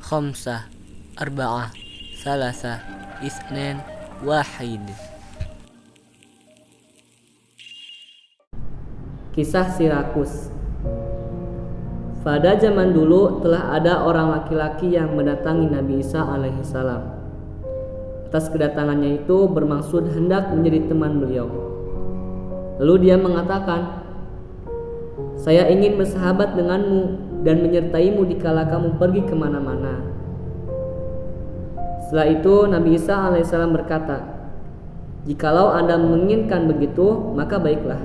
khamsah, arba'ah, salasah, isnin, wahid. Kisah Sirakus. Pada zaman dulu telah ada orang laki-laki yang mendatangi Nabi Isa alaihissalam. Atas kedatangannya itu bermaksud hendak menjadi teman beliau. Lalu dia mengatakan, "Saya ingin bersahabat denganmu dan menyertaimu dikala kamu pergi kemana-mana." Setelah itu Nabi Isa alaihissalam berkata, "Jikalau Anda menginginkan begitu, maka baiklah."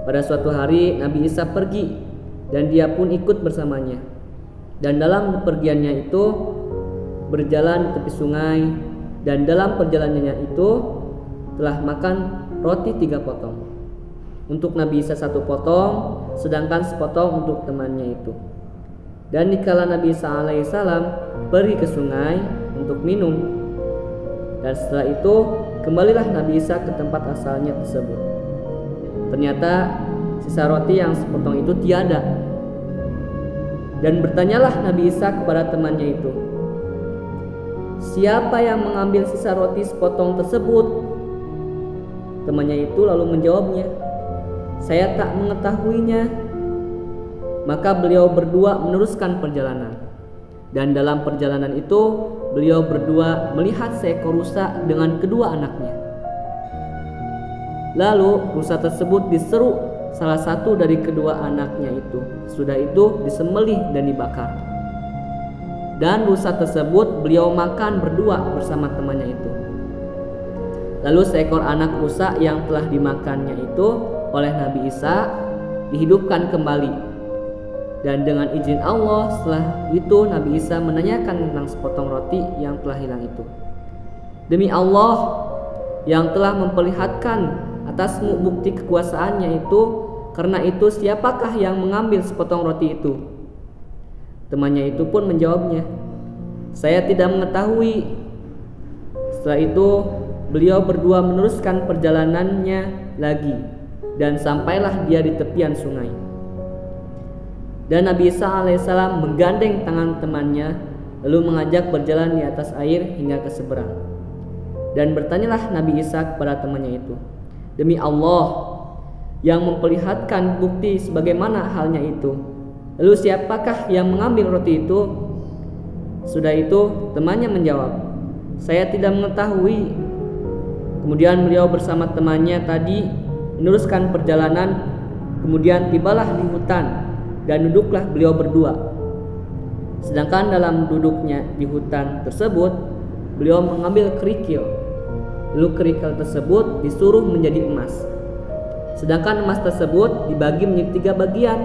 Pada suatu hari Nabi Isa pergi dan dia pun ikut bersamanya. Dan dalam bepergiannya itu berjalan di tepi sungai, dan dalam perjalanannya itu telah makan roti 3 potong. Untuk Nabi Isa 1 potong, sedangkan sepotong untuk temannya itu. Dan dikala Nabi Isa alaihissalam pergi ke sungai untuk minum, dan setelah itu kembalilah Nabi Isa ke tempat asalnya tersebut. Ternyata sisa roti yang sepotong itu tiada. Dan bertanyalah Nabi Isa kepada temannya itu, "Siapa yang mengambil sisa roti sepotong tersebut?" Temannya itu lalu menjawabnya, "Saya tak mengetahuinya." Maka beliau berdua meneruskan perjalanan. Dan dalam perjalanan itu beliau berdua melihat seekor rusa dengan kedua anaknya. Lalu rusa tersebut diseru salah satu dari kedua anaknya itu. Sudah itu disembelih dan dibakar. Dan rusa tersebut beliau makan berdua bersama temannya itu. Lalu seekor anak rusa yang telah dimakannya itu oleh Nabi Isa dihidupkan kembali. Dan dengan izin Allah setelah itu Nabi Isa menanyakan tentang sepotong roti yang telah hilang itu. "Demi Allah yang telah memperlihatkan atasmu bukti kekuasaannya itu, karena itu siapakah yang mengambil sepotong roti itu?" Temannya itu pun menjawabnya, "Saya tidak mengetahui." Setelah itu beliau berdua meneruskan perjalanannya lagi, dan sampailah dia di tepian sungai. Dan Nabi Isa alaihissalam menggandeng tangan temannya, lalu mengajak berjalan di atas air hingga ke seberang. Dan bertanyalah Nabi Isa kepada temannya itu, "Demi Allah yang memperlihatkan bukti sebagaimana halnya itu, lalu siapakah yang mengambil roti itu?" Sudah itu temannya menjawab, "Saya tidak mengetahui." Kemudian beliau bersama temannya tadi meneruskan perjalanan. Kemudian tibalah di hutan dan duduklah beliau berdua. Sedangkan dalam duduknya di hutan tersebut, beliau mengambil kerikil. Lalu kerikil tersebut disuruh menjadi emas. Sedangkan emas tersebut dibagi menjadi 3 bagian.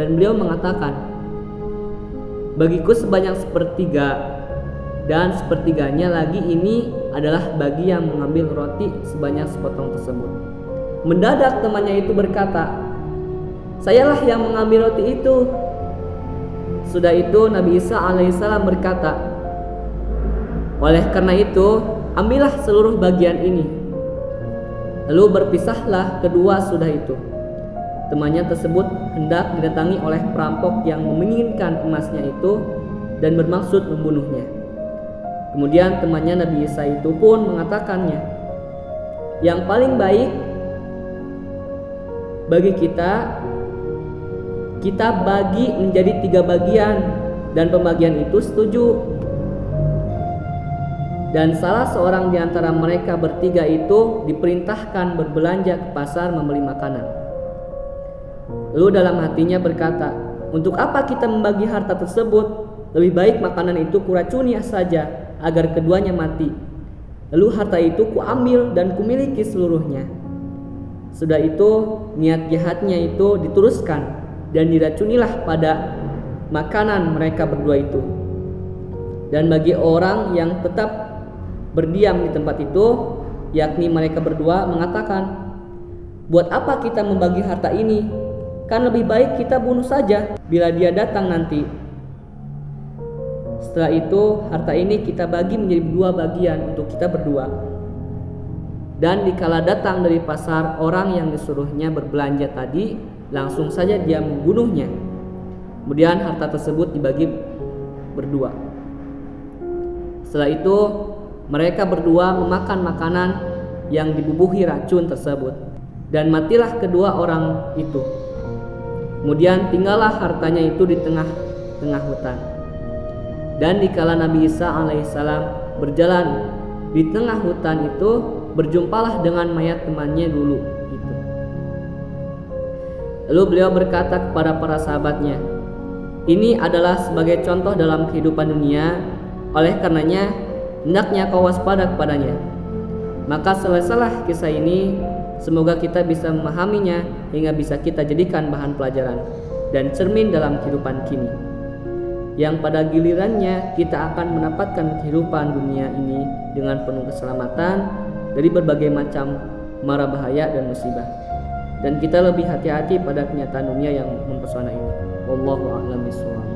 Dan beliau mengatakan, "Bagiku sebanyak sepertiga, dan sepertiganya lagi ini adalah bagi yang mengambil roti sebanyak sepotong tersebut." Mendadak temannya itu berkata, "Sayalah yang mengambil roti itu." Sudah itu Nabi Isa alaihissalam berkata, "Oleh karena itu ambillah seluruh bagian ini." Lalu berpisahlah kedua. Sudah itu temannya tersebut hendak didatangi oleh perampok yang menginginkan emasnya itu dan bermaksud membunuhnya. Kemudian temannya Nabi Isa itu pun mengatakannya, "Yang paling baik bagi kita bagi menjadi 3 bagian." Dan pembagian itu setuju. Dan salah seorang di antara mereka bertiga itu diperintahkan berbelanja ke pasar membeli makanan. Lalu dalam hatinya berkata, "Untuk apa kita membagi harta tersebut? Lebih baik makanan itu kuracuni saja agar keduanya mati. Lalu harta itu kuambil dan kumiliki seluruhnya." Sudah itu niat jahatnya itu diteruskan dan diracunilah pada makanan mereka berdua itu. Dan bagi orang yang tetap berdiam di tempat itu, yakni mereka berdua, mengatakan, "Buat apa kita membagi harta ini? Kan lebih baik kita bunuh saja bila dia datang nanti. Setelah itu harta ini kita bagi menjadi 2 bagian untuk kita berdua." Dan dikala datang dari pasar orang yang disuruhnya berbelanja tadi, langsung saja dia membunuhnya. Kemudian harta tersebut dibagi berdua. Setelah itu mereka berdua memakan makanan yang dibubuhi racun tersebut, dan matilah kedua orang itu. Kemudian tinggallah hartanya itu di tengah-tengah hutan. Dan dikala Nabi Isa alaihissalam berjalan di tengah hutan itu, berjumpalah dengan mayat temannya dulu itu. Lalu beliau berkata kepada para sahabatnya, "Ini adalah sebagai contoh dalam kehidupan dunia, oleh karenanya hendaknya kau waspada kepadanya." Maka selesailah kisah ini. Semoga kita bisa memahaminya hingga bisa kita jadikan bahan pelajaran dan cermin dalam kehidupan kini, yang pada gilirannya kita akan mendapatkan kehidupan dunia ini dengan penuh keselamatan dari berbagai macam mara bahaya dan musibah, dan kita lebih hati-hati pada kenyataan dunia yang mempesona ini. Wallahu a'lam bishawab.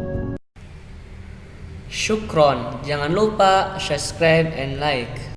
Syukron, jangan lupa subscribe and like.